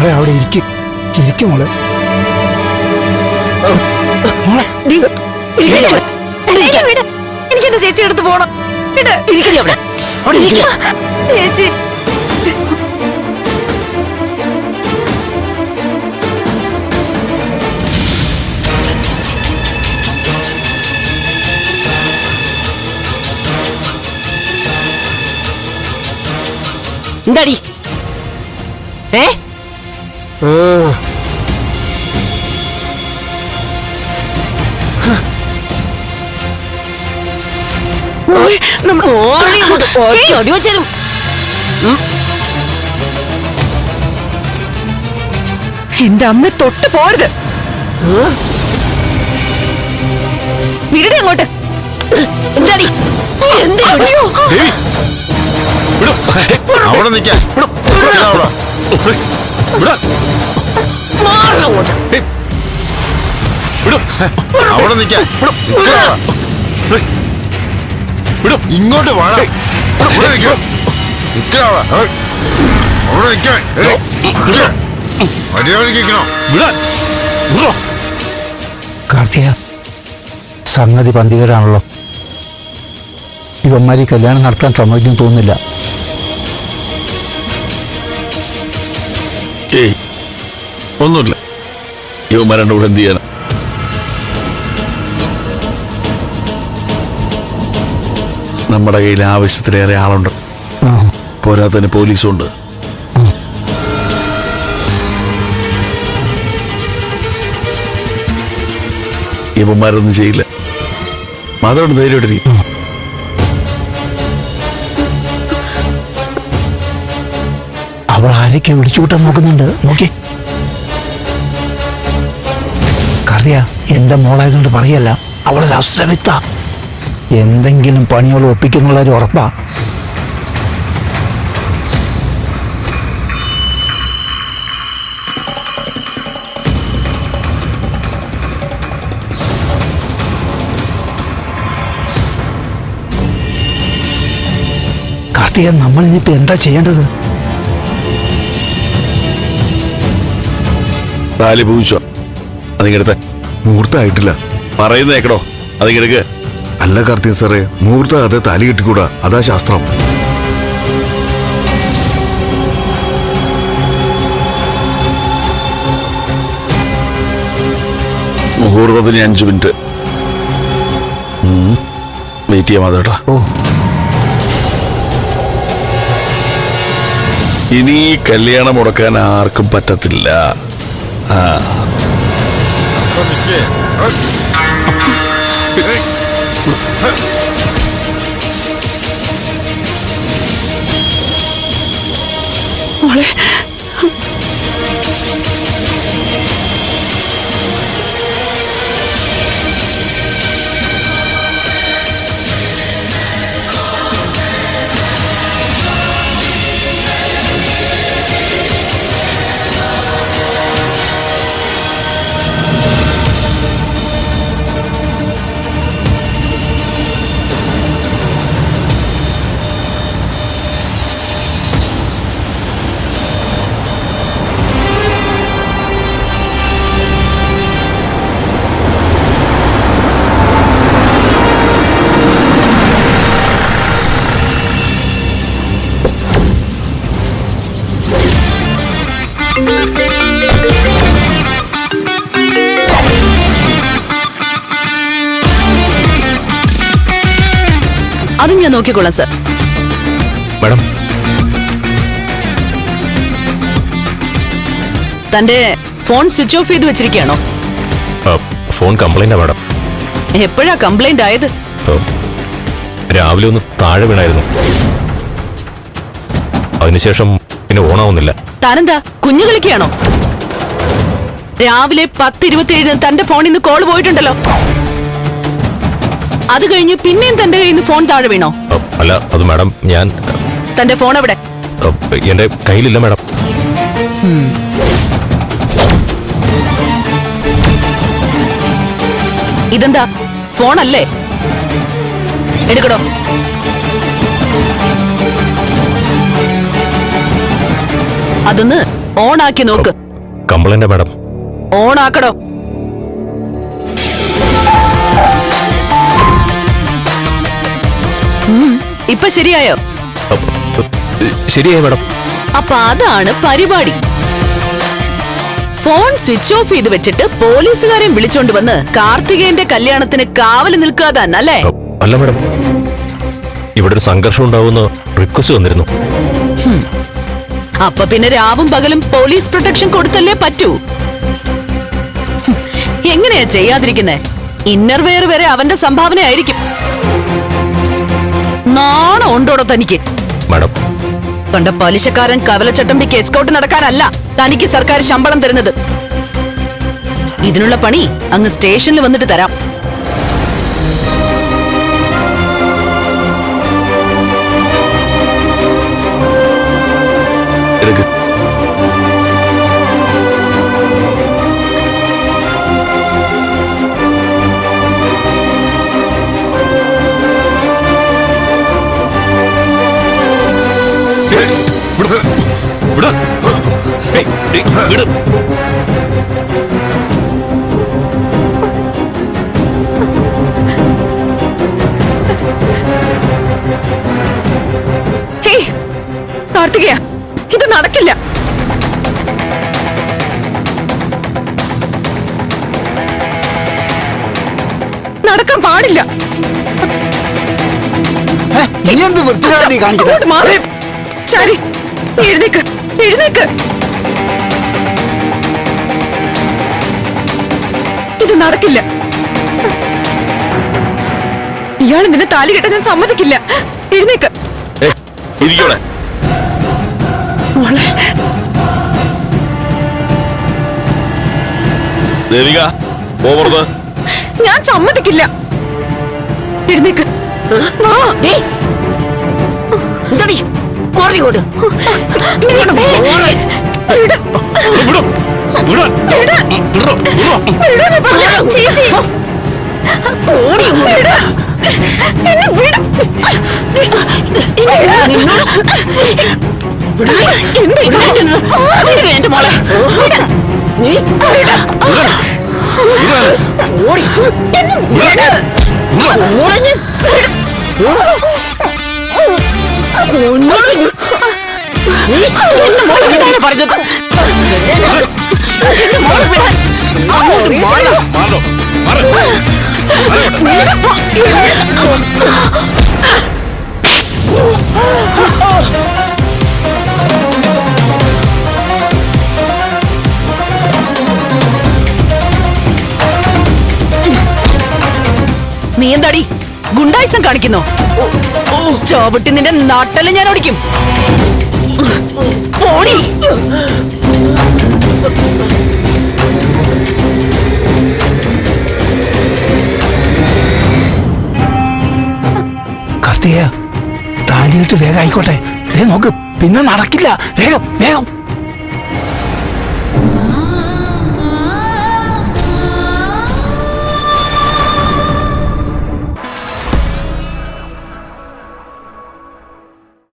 ചേച്ചി മോളെ അവിടെ ഇരിക്കും മോളെ. എനിക്കെന്റെ ചേച്ചി എടുത്ത് പോണം. ചേച്ചി എന്താടി വെച്ചാലും എന്റെ അമ്മ തൊട്ട് പോരുത്. വിടടി അങ്ങോട്ട്. എന്താടി അവിടെ നിൽക്കാൻ അവിടെ നിൽക്കാൻ ഇങ്ങോട്ട് വാടാ. അവിടെ നിൽക്കോ അവിടെ നിൽക്കാൻ മര്യാദക്കോ. കാർത്തിക, സംഗതി പന്തികരാണല്ലോ. ഇവന്മാരി കല്യാണം നടത്താൻ സമ്മതിക്കും തോന്നുന്നില്ല. ഏയ് ഒന്നുമില്ല. യുവമാരുടെ കൂടെ എന്ത് ചെയ്യാനാ? നമ്മുടെ കയ്യിൽ ആവശ്യത്തിലേറെ ആളുണ്ട്. പോരാത്തന്നെ പോലീസുണ്ട്. ഇവന്മാരൊന്നും ചെയ്യില്ല. മാത്രമാണ് ധൈര്യമായിട്ടിരിക്കും. അവൾ ആരൊക്കെ വിളിച്ചുകൂട്ടാൻ നോക്കുന്നുണ്ട്. നോക്കി കാർത്തിക, എന്റെ മോളായതുകൊണ്ട് പറയല്ല, അവളൊരു അശ്രമിത്ത. എന്തെങ്കിലും പണികൾ ഒപ്പിക്കുന്നുള്ളൊരു ഉറപ്പാ. കാർത്തിക, നമ്മൾ ഇനിയിപ്പോ എന്താ ചെയ്യേണ്ടത്? താലി പൂവിച്ചോ? അതിങ്ങടുത്ത മുഹൂർത്തമായിട്ടില്ല. പറയുന്ന കേക്കടോ. അതിങ്ങടുക്ക്. അല്ല കാർത്തിക സാറേ, മുഹൂർത്തം അതെ താലി കെട്ടിക്കൂടാ. അതാ ശാസ്ത്രം. മുഹൂർത്തത്തിന് 5 മിനിറ്റ് വെയിറ്റ് ചെയ്യാൻ മാതേട്ടാ. ഇനി കല്യാണം മുടക്കാൻ ആർക്കും പറ്റത്തില്ല. മോളെ അതും ഞാൻ നോക്കിക്കൊള്ളാം സർ. മാഡം, തന്റെ ഫോൺ സ്വിച്ച് ഓഫ് ചെയ്ത് വെച്ചിരിക്കുകയാണോ? ഫോൺ കംപ്ലൈന്റാ മാഡം. എപ്പോഴാ കംപ്ലൈന്റ് ആയത്? രാവിലെ ഒന്ന് താഴെ വീണായിരുന്നു. അതിനുശേഷം പിന്നെ ഓണാവുന്നില്ല. താനെന്താ കുഞ്ഞു കളിക്കുകയാണോ? രാവിലെ 10:27 തന്റെ ഫോണിൽ നിന്ന് കോൾ പോയിട്ടുണ്ടല്ലോ. അത് കഴിഞ്ഞ് പിന്നെയും തന്റെ കയ്യിൽ നിന്ന് ഫോൺ താഴെ വീണോ? അല്ല, അത് മാഡം ഞാൻ... തന്റെ ഫോൺ എവിടെ? എന്റെ കയ്യിലില്ല മാഡം. ഇതെന്താ ഫോണല്ലേ? എടുക്കടോ. അതൊന്ന് ഓണാക്കി നോക്ക്. കംപ്ലൈന്റാ മാഡം. ഓണാക്കടോ. ഇപ്പൊ ശരിയായോ? ശരിയായി മാഡം. അപ്പൊ അതാണ് പരിപാടി. ഫോൺ സ്വിച്ച് ഓഫ് ചെയ്ത് വെച്ചിട്ട് പോലീസുകാരെ വിളിച്ചോണ്ട് വന്ന് കാർത്തികേയന്റെ കല്യാണത്തിന് കാവല് നിൽക്കാതാൻ അല്ലേ? അല്ല മാഡം, ഇവിടെ ഒരു സംഘർഷം ഉണ്ടാവുന്ന റിക്വസ്റ്റ് വന്നിരുന്നു. അപ്പൊ പിന്നെ രാവും പകലും പോലീസ് പ്രൊട്ടക്ഷൻ കൊടുത്തല്ലേ പറ്റൂ. എങ്ങനെയാ ചെയ്യാതിരിക്കുന്നേ? ഇന്നർവെയർ വരെ അവന്റെ സംഭാവനയായിരിക്കും. നാണം ഉണ്ടോടോ തനിക്ക്? മാഡം, കണ്ട പലിശക്കാരൻ കവലച്ചട്ടമ്പിക്ക് എസ്കോട്ട് നടക്കാനല്ല തനിക്ക് സർക്കാർ ശമ്പളം തരുന്നത്. ഇതിനുള്ള പണി അങ്ങ് സ്റ്റേഷനിൽ വന്നിട്ട് തരാം. എടുക്ക്. ഹേയ് കാർത്തികേയ, ഇത് നടക്കില്ല. നടക്കാൻ പാടില്ല. നീ എന്ത് വൃത്തികേടാ നീ കാണിക്കുന്നത്? അങ്ങോട്ട് മാറ്. ശരി, നീ എഴുന്നേക്ക്, എഴുന്നേക്ക്. ഇത് നടക്കില്ല. ഇയാൾ നിന്നെ താലി കെട്ടാൻ ഞാൻ സമ്മതിക്കില്ല. എഴുന്നേക്ക്. ഇരിക്കോളെ. മോളെ, ദേവിക, പോ പുറത്ത്. ഞാൻ സമ്മതിക്കില്ല. എഴുന്നേക്ക്. വാ. എന്താടി മാറിയോട്? ചേച്ചി വേണ്ട മോളെ. പറഞ്ഞത് നീ എന്താടി ഗുണ്ടായിസം കാണിക്കുന്നോ? ചോവിട്ടി നിന്റെ നാട്ടില് ഞാൻ ഓടിക്കും. ഓടി. കാർത്തികേയ, താലിയിട്ട് വേഗം ആയിക്കോട്ടെ. നോക്ക്, പിന്നെ നടക്കില്ല. വേഗം വേഗം.